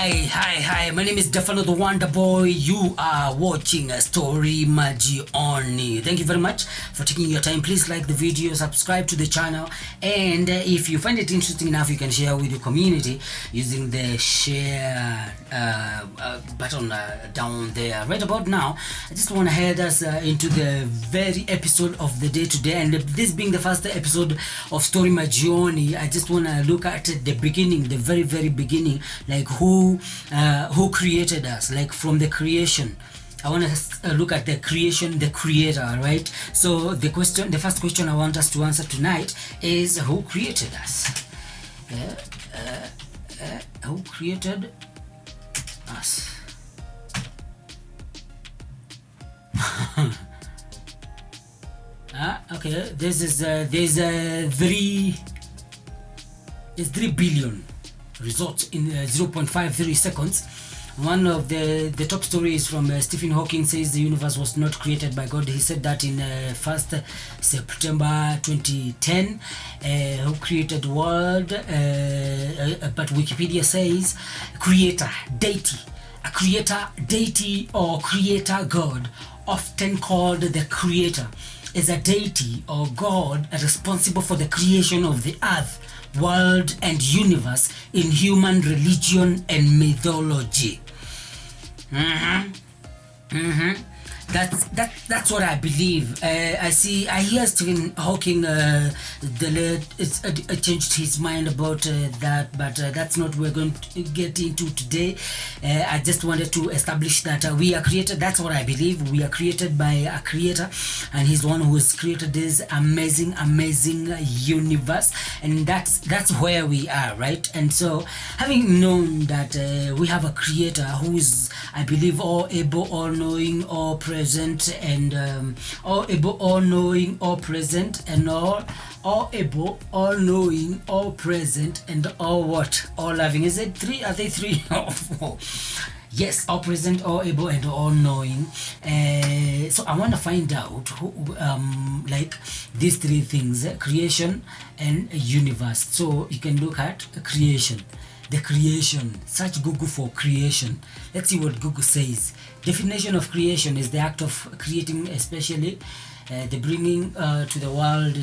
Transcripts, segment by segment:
Hi. My name is Defano the Wonder Boy. You are watching a story Majioni. Thank you very much for taking your time. Please like the video, subscribe to the channel, and if you find it interesting enough, you can share with your community using the share button down there. Right about now, I just want to head us into the very episode of the day today, and this being the first episode of Story Majioni, I just want to look at the beginning, the very beginning, like who created us, like from the creation. I want to look at the creation, the creator, right? So the first question I want us to answer tonight is, who created us? Who created us? Okay, there's 3 billion results in 0.53 seconds. One of the top stories from Stephen Hawking says the universe was not created by God. He said that in 1st September 2010. Who created the world? But Wikipedia says creator, deity. A creator, deity, or creator god, often called the creator, is a deity or god responsible for the creation of the earth, world, and universe in human religion and mythology. That's what I believe. I hear Stephen Hawking changed his mind about that, but that's not what we're going to get into today. I just wanted to establish that we are created. That's what I believe. We are created by a creator, and he's the one who has created this amazing universe, and that's where we are, right? And so, having known that we have a creator who is, I believe, all able, all knowing, all present, and all able, all knowing, all present, and all able, all knowing, all present, and all what? All loving. Is it 3? Are they 3 or 4? Yes, all present, all able, and all knowing. So I want to find out who, like these 3 things: creation and universe. So you can look at creation. The creation. Search Google for creation. Let's see what Google says. Definition of creation is the act of creating, especially the bringing to the world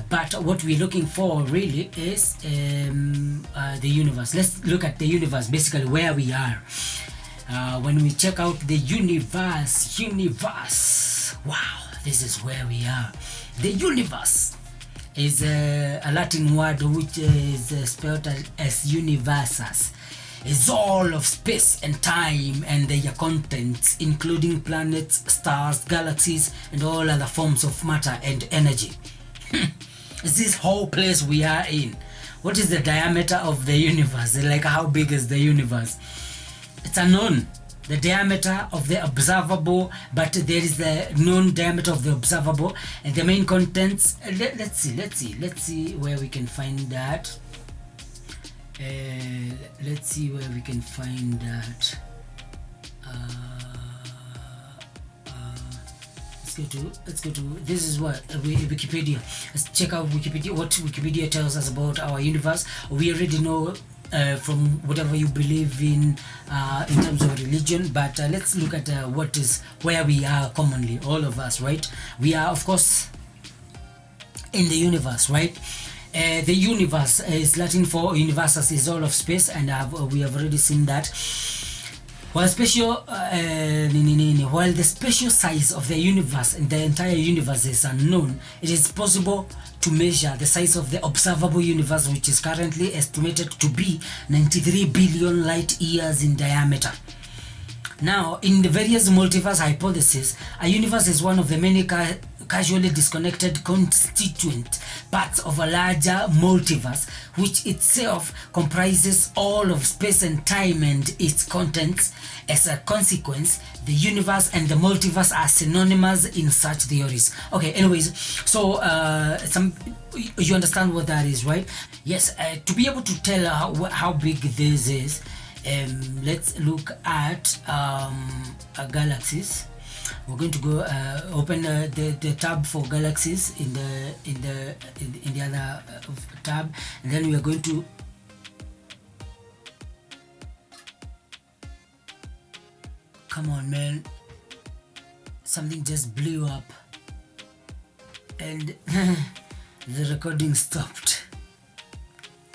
but what we're looking for really is the universe. Let's look at the universe, basically where we are. When we check out the universe, wow, this is where we are. The universe is a Latin word which is spelled as universus. Is all of space and time and their contents, including planets, stars, galaxies, and all other forms of matter and energy. Is this whole place we are in? What is the diameter of the universe? Like, how big is the universe? It's unknown. The diameter of the observable, but there is the known diameter of the observable, and the main contents. Let's see where we can find that. Let's see where we can find that. Let's go to this is what Wikipedia. Let's check out Wikipedia. What Wikipedia tells us about our universe. We already know from whatever you believe in terms of religion, but let's look at where we are commonly, all of us, right? We are, of course, in the universe, right? The universe is Latin for universus, is all of space, and we have already seen that. While the spatial size of the universe and the entire universe is unknown, it is possible to measure the size of the observable universe, which is currently estimated to be 93 billion light years in diameter. Now, in the various multiverse hypotheses, a universe is one of the many casually disconnected constituent parts of a larger multiverse, which itself comprises all of space and time and its contents. As a consequence, the universe and the multiverse are synonymous in such theories. Okay, anyways, so you understand what that is, right? Yes, to be able to tell how big this is, let's look at galaxies. We're going to go open the tab for galaxies in the other tab, and then we are going to Come on, man. Something just blew up and the recording stopped.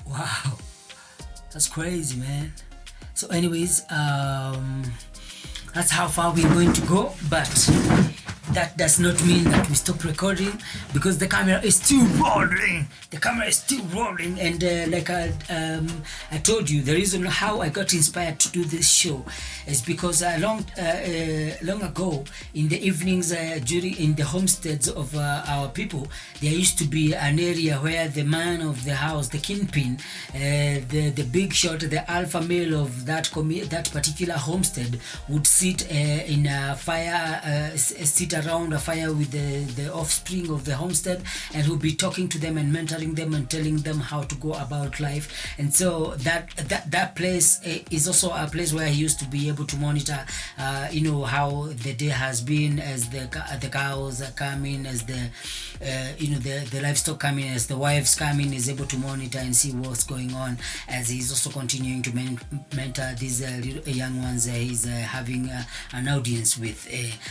Wow, that's crazy, man. So anyways, that's how far we're going to go, but that does not mean that we stop recording, because the camera is still rolling. The camera is still rolling, and like I told you, the reason how I got inspired to do this show is because long ago, in the evenings, in the homesteads of our people, there used to be an area where the man of the house, the kingpin, the big shot, the alpha male of that particular homestead, would sit in a fire, sit around a fire with the offspring of the homestead, and he'll be talking to them and mentoring them and telling them how to go about life. And so that place is also a place where he used to be able to monitor how the day has been, as the cows come in, as the livestock come in, as the wives come in, is able to monitor and see what's going on, as he's also continuing to mentor these young ones he's having an audience with.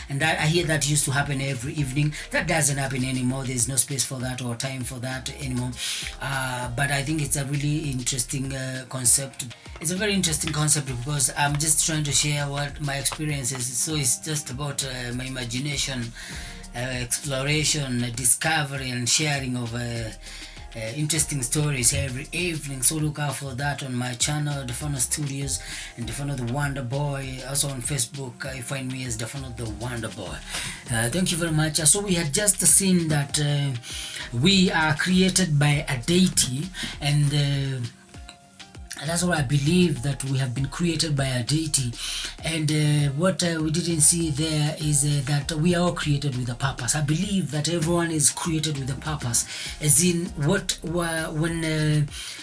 And that I hear that used to happen every evening. That doesn't happen anymore. There's no space for that or time for that anymore. But I think it's a really interesting concept. It's a very interesting concept because I'm just trying to share what my experience is. So it's just about my imagination, exploration, discovery, and sharing of interesting stories every evening. So look out for that on my channel, Defano Studios, and Defano the Wonder Boy. Also on Facebook, you find me as Defano the Wonder Boy. Thank you very much. So we had just seen that we are created by a deity, and that's what I believe, that we have been created by a deity. And what we didn't see there is that we are all created with a purpose. I believe that everyone is created with a purpose, as in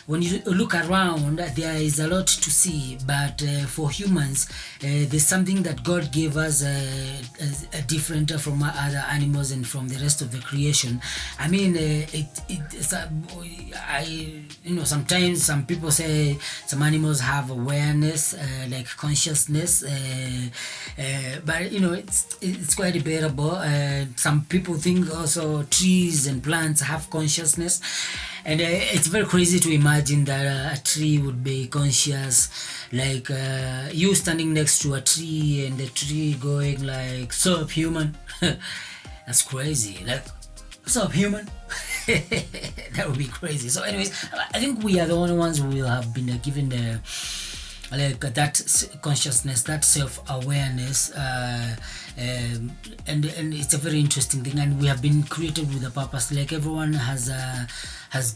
when you look around, there is a lot to see, but for humans, there's something that God gave us different from other animals and from the rest of the creation. I mean, sometimes some people say some animals have awareness, like consciousness, but it's quite debatable. Some people think also trees and plants have consciousness, and it's very crazy to imagine that a tree would be conscious, like you standing next to a tree and the tree going like, "Sup, human?" That's crazy. Like, "What's up, human?" That would be crazy. So anyways, I think we are the only ones who will have been given the that consciousness, that self-awareness, and it's a very interesting thing, and we have been created with a purpose. Like, everyone has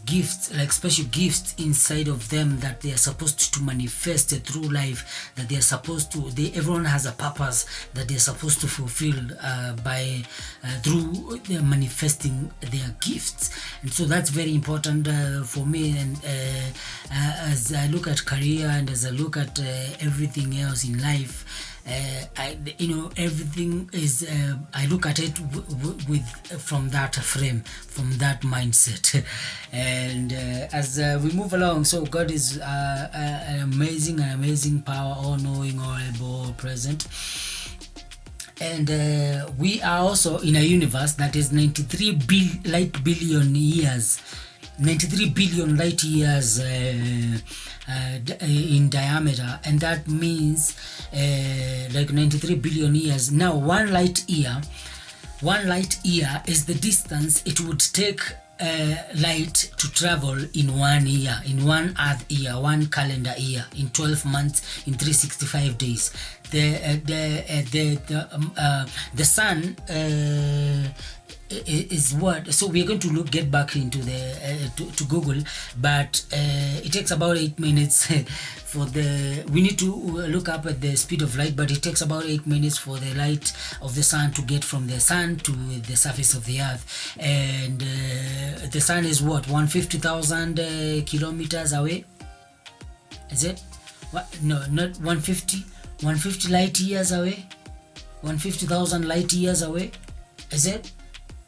gifts, like special gifts inside of them that they are supposed to manifest through life, that they are supposed to, everyone has a purpose that they are supposed to fulfill by through manifesting their gifts. And so that's very important for me. And as I look at career, and as I look at everything else in life, everything is I look at it with from that frame, from that mindset. And as we move along, so God is an amazing power, all knowing, all able, all present. And we are also in a universe that is 93 billion years, 93 billion light years in diameter, and that means like 93 billion years. Now, one light year is the distance it would take light to travel in 1 year, in 1 earth year, 1 calendar year, in 12 months, in 365 days. The sun is what, so we're going to get back into the to Google, but it takes about 8 minutes for we need to look up at the speed of light, but it takes about 8 minutes for the light of the sun to get from the sun to the surface of the earth. And the sun is what, 150,000 kilometers away? Is it? What? No, not 150 light years away, 150,000 light years away. Is it?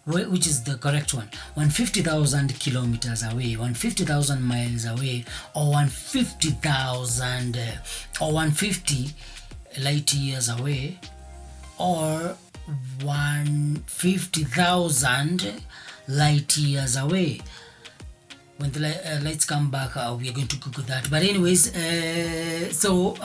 Which is the correct one? 150,000 kilometers away, 150,000 miles away, or 150,000 or 150 light years away. or 150,000 light years away. When the lights come back, we are going to Google that. But anyways, so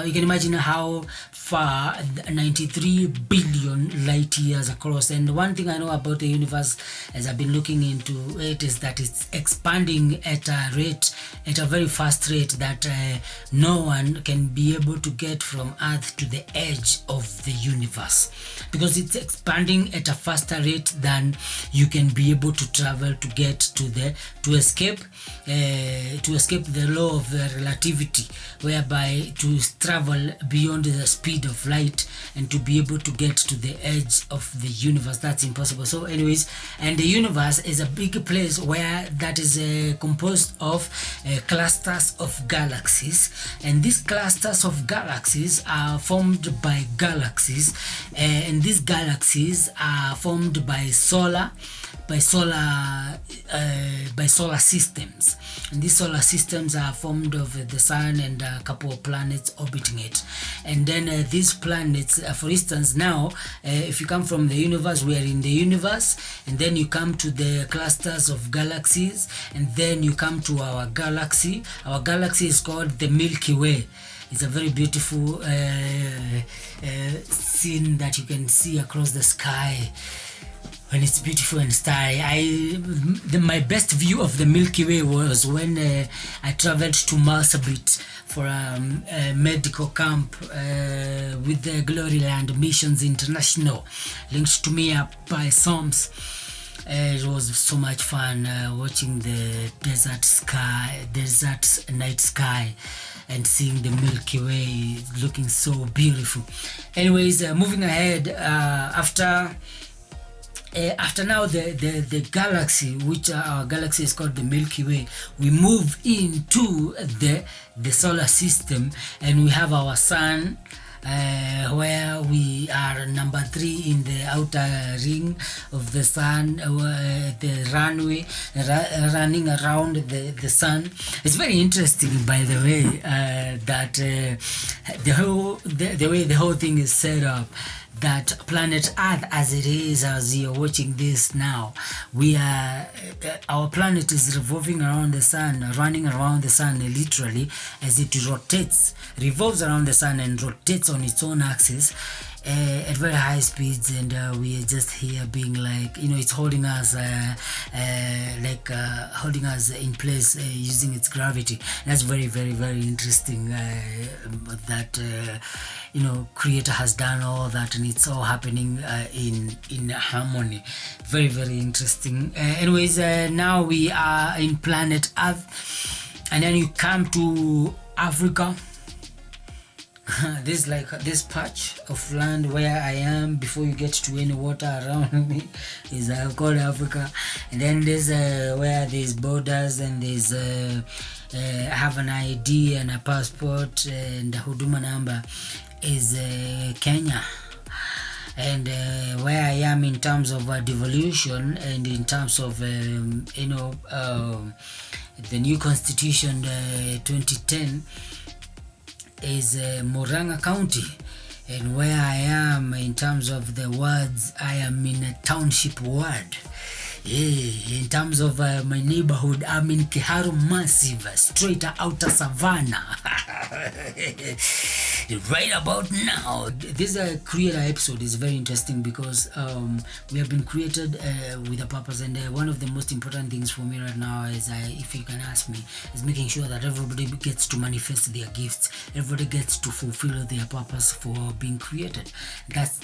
you can imagine how far 93 billion light years across. And one thing I know about the universe, as I've been looking into it, is that it's expanding at a very fast rate that no one can be able to get from Earth to the edge of the universe, because it's expanding at a faster rate than you can be able to travel to get to escape the law of relativity, whereby to travel beyond the speed of light and to be able to get to the edge of the universe, that's impossible. So anyways, and the universe is a big place where that is composed of clusters of galaxies, and these clusters of galaxies are formed by galaxies, and these galaxies are formed by solar systems, and these solar systems are formed of the sun and a couple of planets orbiting it. And then these planets, for instance, now if you come from the universe, we are in the universe, and then you come to the clusters of galaxies, and then you come to our galaxy. Our galaxy is called the Milky Way. It's a very beautiful scene that you can see across the sky when it's beautiful and starry. My best view of the Milky Way was when I traveled to Marsabit for a medical camp with the Gloryland Missions International, linked to me up by SOMS. It was so much fun watching the desert night sky and seeing the Milky Way looking so beautiful. Anyways, moving ahead, after now the galaxy, which our galaxy is called the Milky Way, we move into the solar system, and we have our sun, where we are number 3 in the outer ring of the sun, the runway running around the sun. It's very interesting, by the way, that the way the whole thing is set up, that planet Earth, as it is, as you're watching this now, our planet is revolving around the sun, running around the sun literally, as it revolves around the sun and rotates on its own axis at very high speeds, and we are just here being like, it's holding us holding us in place using its gravity. That's very, very, very interesting that Creator has done all that, and it's all happening in harmony. Very, very interesting. Anyways, now we are in planet Earth, and then you come to Africa. This patch of land where I am before you get to any water around me is called Africa. And then there's where there's borders, and there's I have an ID and a passport and a huduma number is Kenya. And where I am in terms of devolution and in terms of the new constitution 2010 is Murang'a County. And where I am in terms of the wards, I am in a township ward. In terms of my neighborhood, I'm in Kiharu Massive, straight outer savannah. Right about now, this creator episode is very interesting because we have been created with a purpose, and one of the most important things for me right now is, if you can ask me, is making sure that everybody gets to manifest their gifts, everybody gets to fulfill their purpose for being created. That's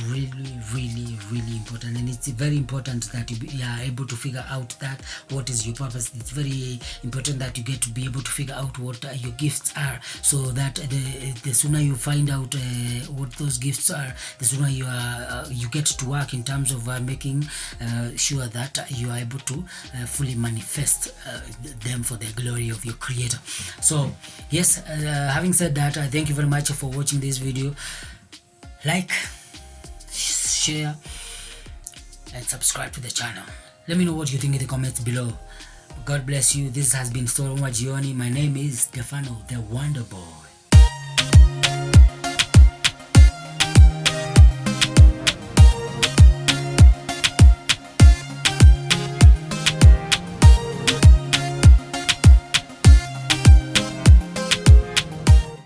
really, really, really important, and it's very important that you are able to figure out that what is your purpose. It's very important that you get to be able to figure out what your gifts are, so that the sooner you find out what those gifts are, the sooner you get to work in terms of making sure that you are able to fully manifest them for the glory of your Creator. So yes, having said that, thank you very much for watching this video. Like, share, and subscribe to the channel. Let me know what you think in the comments below. God bless you. This has been Majioni. My name is Stefano, the Wonder Boy.